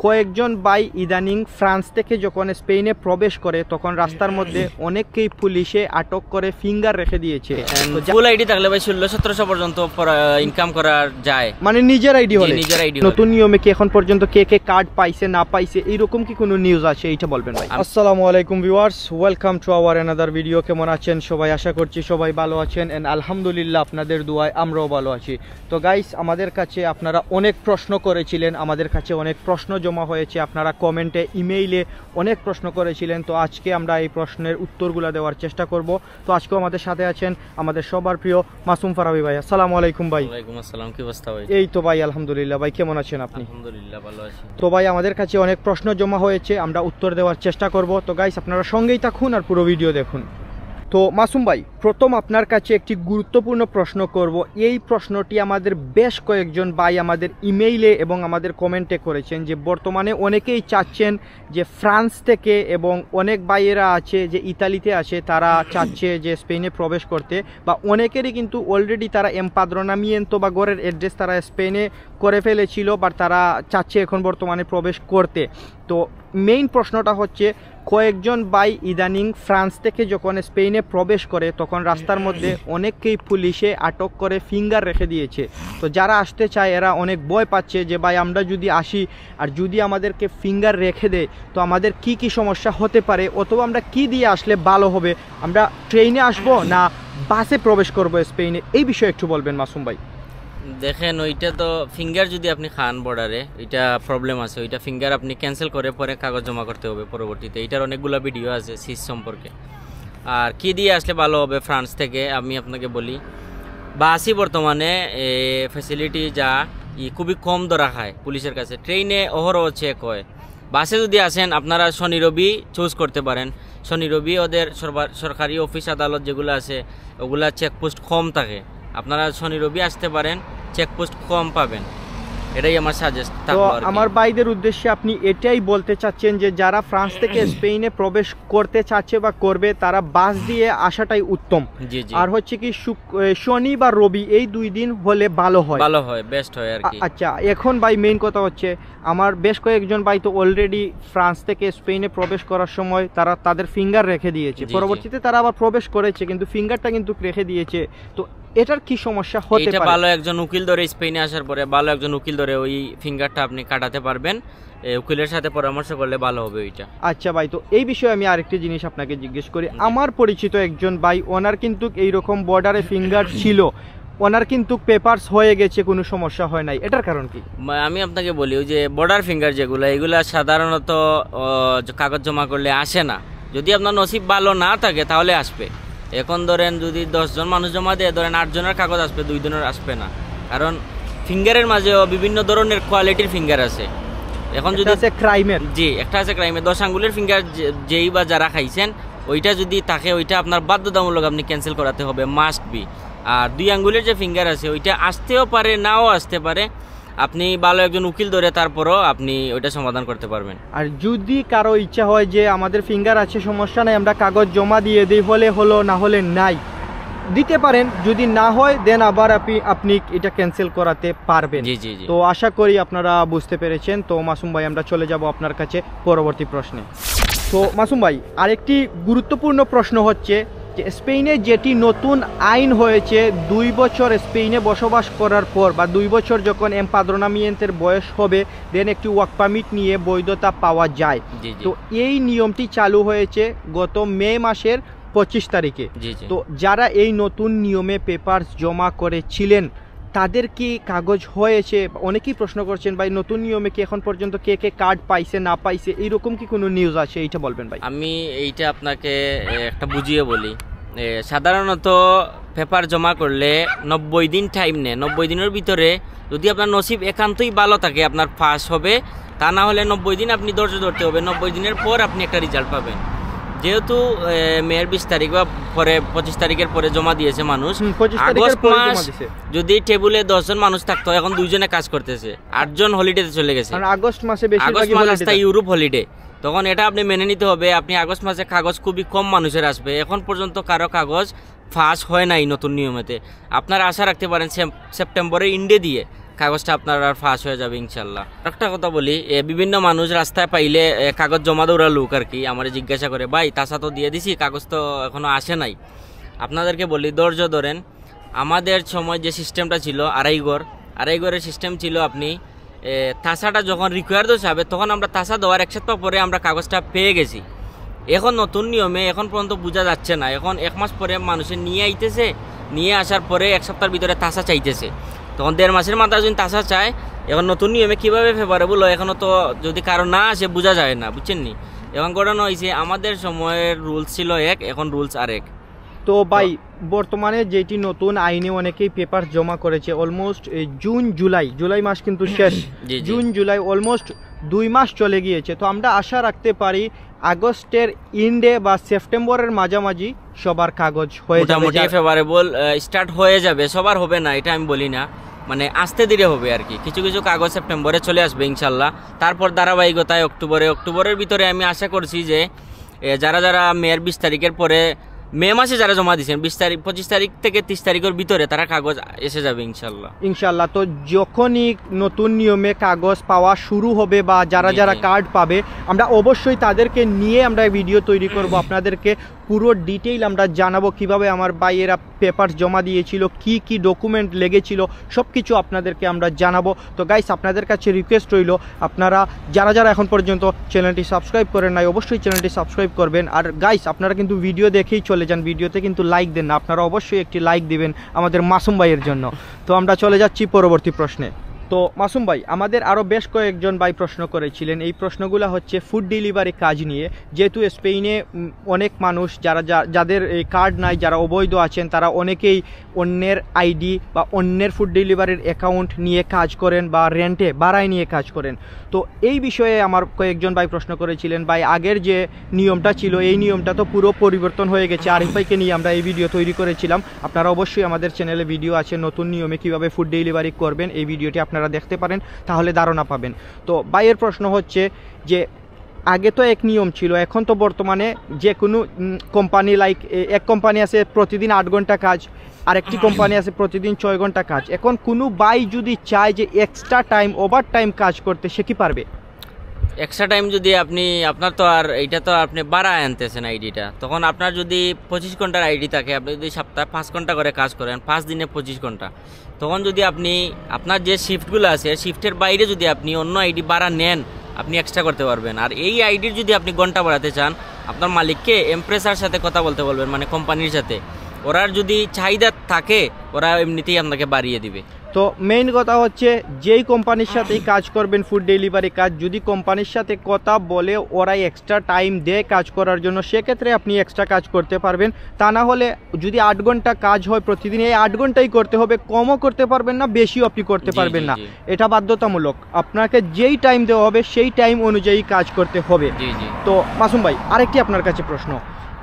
কয়েকজন ভাই ইদানিং ফ্রান্স থেকে যখন স্পেনে প্রবেশ করে তখন রাস্তার মধ্যে অনেককেই পুলিশে আটক করে ফিঙ্গার রেখে দিয়েছে। ফুল আইডি থাকলে ভাই 16-1700 পর্যন্ত ইনকাম করা যায়, মানে নিজের আইডি হলে। নতুন নিয়মে কি এখন পর্যন্ত কে কে কার্ড পাইছে না পাইছে এইরকম কি কোনো নিউজ আছে এইটা বলবেন ভাই? আসসালামু আলাইকুম viewers, welcome to our another video. কেমন আছেন সবাই? আশা করছি সবাই ভালো আছেন এন্ড আলহামদুলিল্লাহ আপনাদের দোয়ায় আমরাও ভালো আছি। তো গাইস, আমাদের কাছে আপনারা অনেক প্রশ্ন করেছিলেন, আমাদের কাছে অনেক প্রশ্ন জমা হয়েছে, আপনারা কমেন্টে ইমেইলে অনেক প্রশ্ন করেছিলেন। তো আজকে আমরা এই প্রশ্নের উত্তরগুলো দেওয়ার চেষ্টা করব। তো আজকেও আমাদের সাথে আছেন আমাদের সবার প্রিয় মাসুম ফারাবি ভাই। আসসালামু আলাইকুম ভাই। ওয়ালাইকুম আসসালাম, কি অবস্থা ভাই? এই তো ভাই আলহামদুলিল্লাহ। ভাই কেমন আছেন আপনি? আলহামদুলিল্লাহ ভালো আছি। তো ভাই আমাদের কাছে অনেক প্রশ্ন জমা হয়েছে, আমরা উত্তর দেওয়ার চেষ্টা করব। তো গাইস আপনারা সঙ্গেই থাকুন আর পুরো ভিডিও দেখুন। তো মাসুম ভাই, প্রথম আপনার কাছে একটি গুরুত্বপূর্ণ প্রশ্ন করব। এই প্রশ্নটি আমাদের বেশ কয়েকজন ভাই আমাদের ইমেইলে এবং আমাদের কমেন্টে করেছেন যে বর্তমানে অনেকেই চাচ্ছেন যে ফ্রান্স থেকে, এবং অনেক ভাইয়েরা আছে যে ইতালিতে আছে, তারা চাচ্ছে যে স্পেনে প্রবেশ করতে, বা অনেকেরই কিন্তু অলরেডি তারা এমপাদ্রোনামিয়েন্তো বা ঘরের অ্যাড্রেস তারা স্পেনে করে ফেলেছিল, বা তারা চাচ্ছে এখন বর্তমানে প্রবেশ করতে। তো মেইন প্রশ্নটা হচ্ছে, কয়েকজন ভাই ইদানিং ফ্রান্স থেকে যখন স্পেনে প্রবেশ করে তখন রাস্তার মধ্যে অনেককেই পুলিশে আটক করে ফিঙ্গার রেখে দিয়েছে। তো যারা আসতে চায় এরা অনেক ভয় পাচ্ছে যে ভাই আমরা যদি আসি আর যদি আমাদেরকে ফিঙ্গার রেখে দেয় তো আমাদের কি কি সমস্যা হতে পারে, অথবা আমরা কি দিয়ে আসলে ভালো হবে, আমরা ট্রেনে আসবো না বাসে প্রবেশ করবো স্পেনে, এই বিষয়ে একটু বলবেন মাসুম ভাই। দেখেন, ওইটা তো ফিঙ্গার যদি আপনি খান বর্ডারে, এটা প্রবলেম আছে। ওইটা ফিঙ্গার আপনি ক্যান্সেল করে পরে কাগজ জমা করতে হবে পরবর্তীতে। এটার অনেকগুলো ভিডিও আছে সিস সম্পর্কে। আর কি দিয়ে আসলে ভালো হবে ফ্রান্স থেকে আমি আপনাকে বলি, বাসই বর্তমানে ফ্যাসিলিটি যা খুবই কম ধরা খায় পুলিশের কাছে। ট্রেনে অহরহ চেক হয়। বাসে যদি আসেন আপনারা শনি রবি চুজ করতে পারেন। শনি রবি ওদের সরকারি অফিস আদালত যেগুলো আছে ওগুলা চেকপোস্ট কম থাকে, আপনারা শনি রবি আসতে পারেন, চেকপোস্ট কম পাবেন। এটাই আমার সাজেস্ট। তো আমার ভাইদের উদ্দেশ্যে আপনি এটাই বলতে চাচ্ছেন যে যারা ফ্রান্স থেকে স্পেনে প্রবেশ করতে চাচ্ছে বা করবে তারা বাস দিয়ে আসাটাই উত্তম। আর হচ্ছে কি শনি বা রবি এই দুই দিন হলে ভালো হয়, বেস্ট হয় আর কি। আচ্ছা, এখন ভাই মেইন কথা হচ্ছে, আমার বেশ কয়েকজন ভাই তো অলরেডি ফ্রান্স থেকে স্পেনে প্রবেশ করার সময় তারা তাদের ফিঙ্গার রেখে দিয়েছে, পরবর্তীতে তারা আবার প্রবেশ করেছে কিন্তু ফিঙ্গারটা কিন্তু রেখে দিয়েছে। তো এটার কি সমস্যা হতে পারে? ভালো একজন উকিল ধরে স্পেনে আসার পরে ভালো একজন উকিল ধরে ওই ফিঙ্গারটা আপনি কাটাতে পারবেন। উকিলের সাথে পরামর্শ করলে ভালো হবে ওইটা। আচ্ছা ভাই, তো এই বিষয়ে আমি আরেকটি জিনিস আপনাকে জিজ্ঞেস করি। আমার পরিচিত একজন ভাই, ওনার কিন্তু এইরকম বর্ডারে ফিঙ্গার ছিল, ওনার কিন্তু পেপারস হয়ে গেছে, কোনো সমস্যা হয় নাই, এটার কারণ কি? আমি আপনাকে বলি, ওই যে বর্ডার ফিঙ্গার যেগুলো, এগুলা সাধারণত কাগজ জমা করলে আসে না। যদি আপনার নসিব ভালো না থাকে তাহলে আসবে। এখন ধরেন যদি 10 জন মানুষ জমা দেয়, ধরেন 8 জনের কাগজ আসবে, 2 জনের আসবে না। কারণ ফিঙ্গারের মাঝেও বিভিন্ন ধরনের কোয়ালিটির ফিঙ্গার আছে। এখন যদি আছে ক্রাইমের, জি একটা আছে ক্রাইমের 10 আঙ্গুলের ফিঙ্গার, যেই বা যারা খাইছেন ওইটা যদি থাকে ওইটা আপনার বাধ্যতামূলক আপনি ক্যান্সেল করাতে হবে, মাস্ট বি। আর 2 আঙ্গুলের যে ফিঙ্গার আছে ওইটা আসতেও পারে নাও আসতে পারে, আপনি ভালো একজন উকিল ধরে তারপরও আপনি ওইটা সমাধান করতে পারবেন। আর যদি কারো ইচ্ছা হয় যে আমাদের ফিঙ্গার আছে সমস্যা নাই, আমরা কাগজ জমা দিয়ে দিই, হলে হলো না হলে নাই, দিতে পারেন। যদি না হয় দেন আবার আপনি এটা ক্যান্সেল করাতে পারবেন। জি জি জি। তো আশা করি আপনারা বুঝতে পেরেছেন। তো মাসুম ভাই, আমরা চলে যাব আপনার কাছে পরবর্তী প্রশ্নে। তো মাসুম ভাই, আরেকটি গুরুত্বপূর্ণ প্রশ্ন হচ্ছে যে স্পেনে যেটি নতুন আইন হয়েছে, 2 বছর স্পেনে বসবাস করার পর বা 2 বছর যখন এমপাদ্রোনামিয়েন্তের বয়স হবে দেন একটি ওয়ার্ক পারমিট নিয়ে বৈধতা পাওয়া যায়। তো এই নিয়মটি চালু হয়েছে গত মে মাসের 25 তারিখে। তো যারা এই নতুন নিয়মে পেপার জমা করেছিলেন তাদের কি কাগজ হয়েছে? অনেকেই প্রশ্ন করছেন ভাই নতুন নিয়মে কি এখন পর্যন্ত কে কে কার্ড পাইছে না পাইছে, এইরকম কি কোনো নিউজ আছে, এইটা বলবেন ভাই। আমি এইটা আপনাকে একটা বুঝিয়ে বলি। সাধারণত পেপার জমা করলে 90 দিন টাইম নেয়। 90 দিনের ভিতরে যদি আপনার নসিব একান্তই ভালো থাকে আপনার পাস হবে, তা না হলে 90 দিন আপনি ধৈর্য ধরতে হবে। 90 দিনের পর আপনি একটা রেজাল্ট পাবেন। যেহেতু মেয়ের 20 তারিখ বা পরে 25 তারিখের পরে জমা দিয়েছে মানুষ, আগস্ট মাস যদি টেবিলে 10 জন মানুষ থাকতো, এখন 2 জনে কাজ করতেছে, 8 জন হলিডেতে চলে গেছে। আগস্ট মাসে বেশিরভাগই হলিডে, ইউরোপ হলিডে, তখন এটা আপনি মেনে নিতে হবে। আপনি আগস্ট মাসে কাগজ খুবই কম মানুষের আসবে। এখন পর্যন্ত কারো কাগজ ফাঁস হয় নাই নতুন নিয়মেতে। আপনারা আশা রাখতে পারেন সেপ্টেম্বরের ইন্ডে দিয়ে কাগজটা আপনার আর ফাঁস হয়ে যাবে ইনশাল্লাহ। একটা কথা বলি, বিভিন্ন মানুষ রাস্তায় পাইলে কাগজ জমা দৌড়া লোক আর কি আমার জিজ্ঞাসা করে, ভাই তাসা তো দিয়ে দিছি, কাগজ তো এখনো আসে নাই। আপনাদেরকে বলি ধৈর্য ধরেন। আমাদের সময় যে সিস্টেমটা ছিল আড়াইগড়ের সিস্টেম ছিল, আপনি তাসাটা যখন রিকোয়ার হবে তখন আমরা তাসা দেওয়ার 1 সপ্তাহ পরে আমরা কাগজটা পেয়ে গেছি। এখন নতুন নিয়মে এখন পর্যন্ত বোঝা যাচ্ছে না, এখন 1 মাস পরে মানুষের নিয়ে আইতেছে, নিয়ে আসার পরে 1 সপ্তাহের ভিতরে তাসা চাইতেছে, তখন 1.5 মাসের মাথায় যদি তাসা চায়, এখন নতুন নিয়মে কীভাবে ফেভারেবল হয় এখনও তো যদি কারো না আসে বোঝা যায় না, বুঝছেন নি। এখন ঘটনা হয়েছে আমাদের সময়ের রুলস ছিল এক, এখন রুলস আরেক। তো ভাই বর্তমানে যেটি নতুন আইনে অনেকেই পেপার জমা করেছে অলমোস্ট জুলাই মাস কিন্তু শেষ, জুন জুলাই অলমোস্ট 2 মাস চলে গিয়েছে। তো আমরা আশা রাখতে পারি আগস্টের ইন্ডে বা সেপ্টেম্বরের মাঝামাঝি সবার কাগজ হয়ে যাবে, মোটামুটি ফেভারেবল স্টার্ট হয়ে যাবে। সবার হবে না এটা আমি বলি না, মানে আস্তে ধীরে হবে আর কি। কিছু কিছু কাগজ সেপ্টেম্বরে চলে আসবে ইনশাল্লাহ, তারপর ধারাবাহিকতায় অক্টোবরের ভিতরে আমি আশা করছি যে যারা যারা মেয়ের 20 তারিখের পরে, মে মাসে যারা জমা দিয়েছেন 25 তারিখ থেকে 30 তারিখের ভিতরে তারা কাগজ এসে যাবে ইনশাল্লাহ। তো যখনই নতুন নিয়মে কাগজ পাওয়া শুরু হবে বা যারা যারা কার্ড পাবে, আমরা অবশ্যই তাদেরকে নিয়ে আমরা ভিডিও তৈরি করব, আপনাদেরকে পুরো ডিটেইল আমরা জানাবো কিভাবে আমার ভাইয়েরা পেপার জমা দিয়েছিল, কি কি ডকুমেন্ট লেগেছিল, সব কিছু আপনাদেরকে আমরা জানাবো। তো গাইস আপনাদের কাছে রিকোয়েস্ট রইল, আপনারা যারা যারা এখন পর্যন্ত চ্যানেলটি সাবস্ক্রাইব করেন নাই অবশ্যই চ্যানেলটি সাবস্ক্রাইব করবেন। আর গাইস আপনারা কিন্তু ভিডিও দেখেই চলে যান, ভিডিওতে কিন্তু লাইক দেন না, আপনারা অবশ্যই একটি লাইক দিবেন আমাদের মাসুম ভাইয়ের জন্য। তো আমরা চলে যাচ্ছি পরবর্তী প্রশ্নে। তো মাসুম ভাই, আমাদের আরও বেশ কয়েকজন ভাই প্রশ্ন করেছিলেন, এই প্রশ্নগুলো হচ্ছে ফুড ডেলিভারি কাজ নিয়ে। যেহেতু স্পেনে অনেক মানুষ যাদের এই কার্ড নাই, যারা অবৈধ আছেন, তারা অনেকেই অন্যের আইডি বা অন্যের ফুড ডেলিভারির অ্যাকাউন্ট নিয়ে কাজ করেন বা রেন্টে ভাড়ায় নিয়ে কাজ করেন। তো এই বিষয়ে আমার কয়েকজন ভাই প্রশ্ন করেছিলেন, ভাই আগের যে নিয়মটা ছিল এই নিয়মটা তো পুরো পরিবর্তন হয়ে গেছে। আরিফ ভাইকে নিয়ে আমরা এই ভিডিও তৈরি করেছিলাম, আপনারা অবশ্যই আমাদের চ্যানেলে ভিডিও আছে নতুন নিয়মে কীভাবে ফুড ডেলিভারি করবেন, এই ভিডিওটি আপনারা দেখতে পারেন, তাহলে ধারণা পাবেন। তো ভাইয়ের প্রশ্ন হচ্ছে যে আগে তো এক নিয়ম ছিল, এখন তো বর্তমানে যে কোনো কোম্পানি এক কোম্পানি আছে প্রতিদিন 8 ঘন্টা কাজ, আরেকটি কোম্পানি আছে প্রতিদিন 6 ঘন্টা কাজ। এখন কোনো ভাই যদি চায় যে এক্সট্রা টাইম ওভার টাইম কাজ করতে, সে কি পারবে? এক্সট্রা টাইম যদি আপনার তো আর এইটা তো আপনি বাড়ায় আনতেছেন আইডিটা, তখন আপনার যদি 25 ঘন্টার আইডি থাকে, আপনি যদি সপ্তাহে 5 ঘন্টা করে কাজ করেন, 5 দিনে 25 ঘন্টা, তখন যদি আপনি আপনার যে শিফটগুলো আছে শিফটের বাইরে যদি আপনি অন্য আইডি বাড়া নেন, আপনি এক্সট্রা করতে পারবেন। আর এই আইডির যদি আপনি ঘন্টা বাড়াতে চান, আপনার মালিককে এমপ্রেসার সাথে কথা বলতে বলবেন, মানে কোম্পানির সাথে। ওরার যদি চাহিদা থাকে ওরা এমনিতেই আপনাকে বাড়িয়ে দিবে। তো মেইন কথা হচ্ছে যেই কোম্পানির সাথেই কাজ করবেন ফুড ডেলিভারি কাজ, যদি কোম্পানির সাথে কথা বলে ওরাই এক্সট্রা টাইম দেয় কাজ করার জন্য, সেক্ষেত্রে আপনি এক্সট্রা কাজ করতে পারবেন। তা না হলে যদি 8 ঘন্টা কাজ হয় প্রতিদিন, এই 8 ঘন্টাই করতে হবে, কমও করতে পারবেন না, বেশিও আপনি করতে পারবেন না, এটা বাধ্যতামূলক। আপনাকে যেই টাইম দেওয়া হবে সেই টাইম অনুযায়ী কাজ করতে হবে। তো মাসুম ভাই আরেকটি আপনার কাছে প্রশ্ন,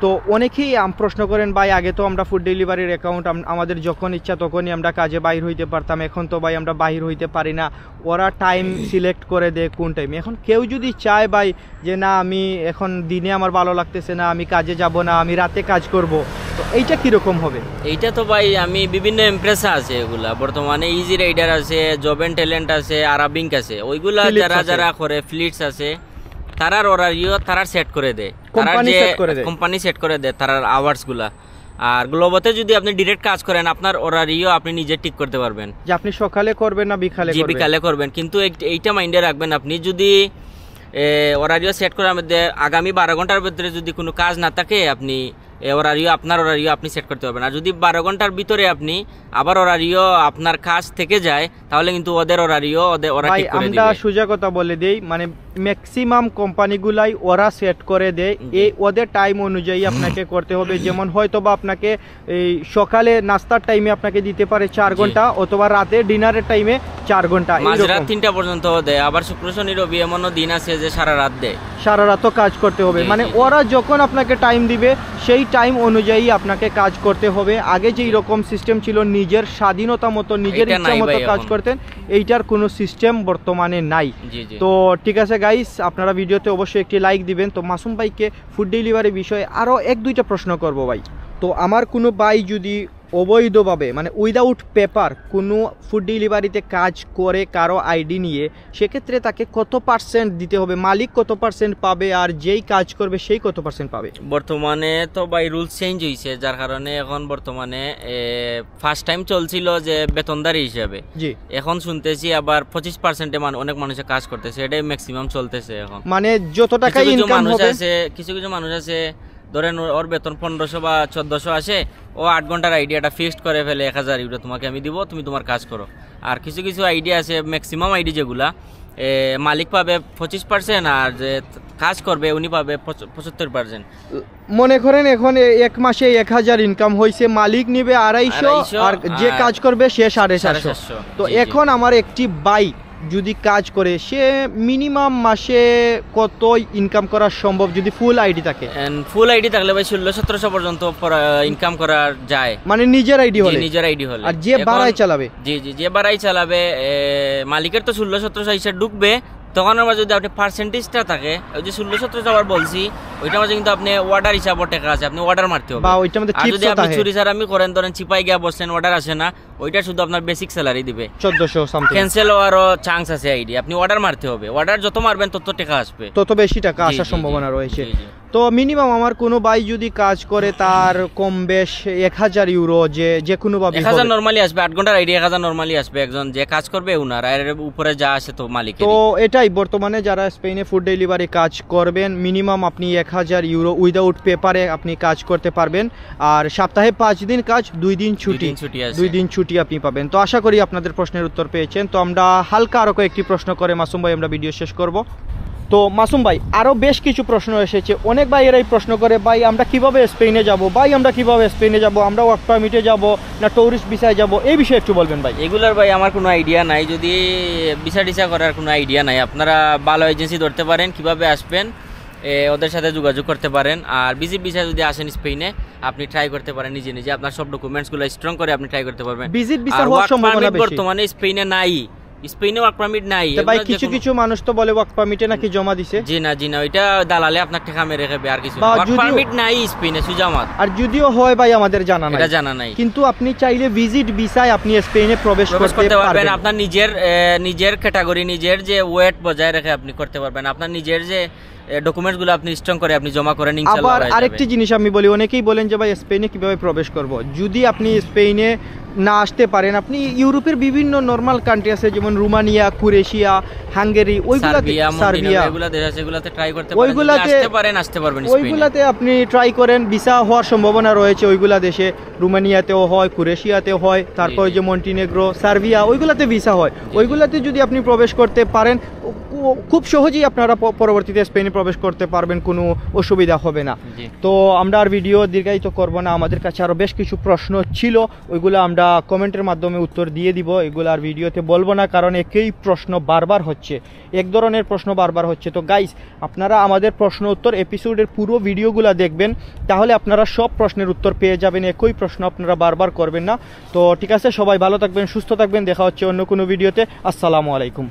তো অনেকেই প্রশ্ন করেন, ভাই আগে তো আমরা ফুড ডেলিভারির অ্যাকাউন্ট আমাদের যখন ইচ্ছা তখনই আমরা কাজে বাইর হইতে পারতাম, এখন তো ভাই আমরা বাইর হইতে পারি না, ওরা টাইম সিলেক্ট করে দেয় কোন টাইমে। এখন কেউ যদি চায় ভাই যে না আমি এখন দিনে আমার ভালো লাগতেছে না, আমি কাজে যাব না, আমি রাতে কাজ করব, তো এইটা কীরকম হবে? এইটা তো ভাই আমি বিভিন্ন এমপ্রেসা আছে, এগুলা বর্তমানে ইজি রাইডার আছে, জব এন্ড ট্যালেন্ট আছে, আরাবিঙ্ক আছে, ওইগুলা যারা করে ফ্লিটস আছে, তারার অর্ডারিও তারা সেট করে দেয়, কোম্পানি সেট করে দেয় তারার আওয়ার্সগুলা। আর গ্লোবতে যদি আপনি ডিরেক্ট কাজ করেন, আপনার অর্ডারিও আপনি নিজে ঠিক করতে পারবেন যে আপনি সকালে করবেন না বিকালে করবেন। কিন্তু এইটা মাইন্ডে রাখবেন, আপনি যদি অর্ডারিও সেট করার মধ্যে আগামী 12 ঘন্টার ভিতরে যদি কোনো কাজ না থাকে, আপনি আপনার অর্ডারিও আপনি সেট করতে পারবেন। আর যদি 12 ঘন্টার ভিতরে আপনি আবার অর্ডারিও আপনার কাজ থেকে যায়, তাহলে কিন্তু ওদের অর্ডারিও ওরা ঠিক করে দিবে। আমরা সোজা কথা বলে দেই, মানে ম্যাক্সিমাম কোম্পানিগুলাই ওরা সেট করে দেয়, এই ওদের টাইম অনুযায়ী আপনাকে করতে হবে। যেমন হয়তো বা আপনাকে এই সকালে নাস্তার টাইমে আপনাকে দিতে পারে 4 ঘন্টা, অথবা রাতে ডিনারের টাইমে 4 ঘন্টা, মাঝরাত 3টা পর্যন্ত দেয়। আবার শুক্র শনি রবি এমনও দিন আছে যে সারা রাত দেয়, সারা রাতও কাজ করতে হবে। মানে ওরা যখন আপনাকে টাইম দিবে সেই টাইম অনুযায়ী আপনাকে কাজ করতে হবে। আগে যেই রকম সিস্টেম ছিল নিজের স্বাধীনতা মতো নিজের ইচ্ছা মতো কাজ করতেন, এইটার কোনো সিস্টেম বর্তমানে নাই। তো ঠিক আছে গাইস, আপনারা ভিডিওতে অবশ্যই একটি লাইক দিবেন। তো মাসুম ভাইকে ফুড ডেলিভারি বিষয়ে আরও 1-2টা প্রশ্ন করব ভাই। তো আমার কোনো ভাই যদি অবৈধভাবে মানে উইদাউট পেপার কোনো ফুড ডেলিভারিতে কাজ করে কারো আইডি নিয়ে, সেক্ষেত্রে তাকে কত পার্সেন্ট দিতে হবে, মালিক কত পার্সেন্ট পাবে, আর যেই কাজ করবে সেই কত পার্সেন্ট পাবে? বর্তমানে তো ভাই রুলস চেঞ্জ হয়েছে, যার কারণে এখন বর্তমানে ফার্স্ট টাইম চলছিল যে বেতনদারি হিসাবে, জি, এখন শুনতেছি আবার 25%-এ অনেক মানুষে কাজ করতেছে, এটাই ম্যাক্সিমাম চলতেছে এখন। মানে যত টাকা ইনকাম হবে, কিছু কিছু মানুষ আছে ধরেন ওর বেতন 1500 বা 1400 আসে, ও 8 ঘন্টার আইডিয়াটা ফিক্সড করে ফেলে 1000 ইউরো তোমাকে আমি দিব, তুমি তোমার কাজ করো। আর কিছু কিছু আইডিয়া আছে, ম্যাক্সিমাম আইডি যেগুলা মালিক পাবে 25% আর যে কাজ করবে উনি পাবে 75%। মনে করেন এখন এক মাসে 1000 ইনকাম হয়েছে, মালিক নিবে 250, আর যে কাজ করবে সে 750। তো এখন আমার একটি বাইক যদি কাজ করে, সে মিনিমাম মাসে কত ইনকাম করা সম্ভব যদি ফুল আইডি থাকে? ফুল আইডি থাকলে ভাই 1600-1700 পর্যন্ত ইনকাম করা যায়, মানে নিজের আইডি হলে। নিজের আইডি হলে। আর যে বাড়াই চালাবে, জি জি, যে বাড়াই চালাবে মালিকের তো 1600-1700 হিসেবে ঢুকবে, তখন আবার যদি আপনি পার্সেন্টেজটা থাকে, ওই যে 1600-1700 আবার বলছি, ওইটার মাঝে কিন্তু আপনি অর্ডার হিসাবে টাকা আছে, আপনি অর্ডার মারতে হবে। আর যদি আপনি চুরি ছাড়া আমি করেন, ধরেন চিপাই গিয়া বসলেন, অর্ডার আসে না, ওইটা শুধু আপনার বেসিক স্যালারি দিবে 1400 সামথিং। ক্যান্সেল হওয়ারও চান্স আছে আইডি, আপনি অর্ডার মারতে হবে, অর্ডার যত মারবেন তত টাকা আসবে, তত বেশি টাকা আসার সম্ভাবনা রয়েছে। তো মিনিমাম আমার কোনো ভাই যদি কাজ করে তার কম বেশ 1000 ইউরো যে কোনো ভাবে 1000 নরমালি আসবে, 8 ঘন্টার আইডি 1000 নরমালি আসবে, একজন যে কাজ করবে উনার, আর উপরে যা আসে তো মালিক। তো এটাই বর্তমানে যারা স্পেনে ফুড ডেলিভারি কাজ করবেন, মিনিমাম আপনি 1000 ইউরো উইদাউট পেপারে আপনি কাজ করতে পারবেন, আর সপ্তাহে 5 দিন কাজ, 2 দিন ছুটি, 2 দিন ছুটি আপনি পাবেন। তো আশা করি আপনাদের প্রশ্নের উত্তর পেয়েছেন। তো আমরা হালকা আরো কয়েকটি প্রশ্ন করে মাসুম ভাই আমরা ভিডিও শেষ করব। তো মাসুম ভাই, আরো বেশ কিছু প্রশ্ন এসেছে, অনেক ভাই এরাই প্রশ্ন করে, ভাই আমরা কিভাবে স্পেনে যাব, ভাই আমরা কিভাবে স্পেনে যাব, আমরা ওয়ার্ক পারমিটে যাব না টুরিস্ট ভিসায় যাব, এই বিষয়ে একটু বলবেন ভাই। এগুলার ভাই আমার কোনো আইডিয়া নাই, যদি ভিসা টিসা করার কোনো আইডিয়া নাই, আপনারা ভালো এজেন্সি ধরতে পারেন, কিভাবে আসবেন ওদের সাথে যোগাযোগ করতে পারেন। আর ভিজিট ভিসা যদি আসেন স্পেনে, আপনি ট্রাই করতে পারেন নিজে নিজে, আপনার সব ডকুমেন্টসগুলো স্ট্রং করে আপনি ট্রাই করতে পারবেন। ভিজিট ভিসা হওয়ার সম্ভাবনা বেশি। বর্তমানে স্পেনে নাই, স্পেনে ওয়ার্ক পারমিট নাই ভাই, কিছু কিছু মানুষ তো বলে ওয়ার্ক পারমিটে নাকি জমা দিছে। জি না, ওইটা দালালে আপনার টাকা মেরে খাবে, আর কিছু ওয়ার্ক পারমিট নাই স্পেনে সুজামাত। আর যদিও হয় ভাই আমাদের জানা নাই, এটা জানা নাই, কিন্তু আপনি চাইলে ভিজিট ভিসায় আপনি স্পেনে প্রবেশ করতে পারবেন। আপনার নিজের ক্যাটাগরি, নিজের যে ওয়েট বজায় রেখে আপনি করতে পারবেন, আপনার নিজের যে ডকুমেন্টসগুলো আপনি স্ট্রং করে আপনি জমা করেন, ইনশাআল্লাহ। আবার আরেকটি জিনিস আমি বলি, অনেকেই বলেন যে ভাই স্পেনে কিভাবে প্রবেশ করব। যদি আপনি স্পেনে না আসতে পারেন, আপনি ইউরোপের বিভিন্ন নরমাল কান্ট্রি আছে, যেমন রোমানিয়া, ক্রোয়েশিয়া, হাঙ্গেরি, ওইগুলাতে, সার্বিয়া, এগুলা দেশ আছে, এগুলাতে ট্রাই করতে পারেন, ওইগুলাতে আসতে পারবেন। ওইগুলাতে আপনি ট্রাই করেন, ভিসা হওয়ার সম্ভাবনা রয়েছে ওইগুলা দেশে। রোমানিয়াতেও হয়, ক্রোয়েশিয়াতেও হয়, তারপর যে মন্টিনেগ্রো, সার্বিয়া, ওইগুলাতে ভিসা হয়। ওইগুলাতে যদি আপনি প্রবেশ করতে পারেন, খুব সহজেই আপনারা পরবর্তীতে স্পেনে প্রবেশ করতে পারবেন, কোনো অসুবিধা হবে না। তো আমরা আর ভিডিও দীর্ঘায়িত করব না, আমাদের কাছে আরও বেশ কিছু প্রশ্ন ছিল, ওইগুলো আমরা কমেন্টের মাধ্যমে উত্তর দিয়ে দিব, এগুলো আর ভিডিওতে বলবো না, কারণ একই প্রশ্ন বারবার হচ্ছে, এক ধরনের প্রশ্ন বারবার হচ্ছে। তো গাইস, আপনারা আমাদের প্রশ্ন উত্তর এপিসোডের পুরো ভিডিওগুলো দেখবেন, তাহলে আপনারা সব প্রশ্নের উত্তর পেয়ে যাবেন, একই প্রশ্ন আপনারা বারবার করবেন না। তো ঠিক আছে, সবাই ভালো থাকবেন, সুস্থ থাকবেন, দেখা হচ্ছে অন্য কোনো ভিডিওতে। আসসালামু আলাইকুম।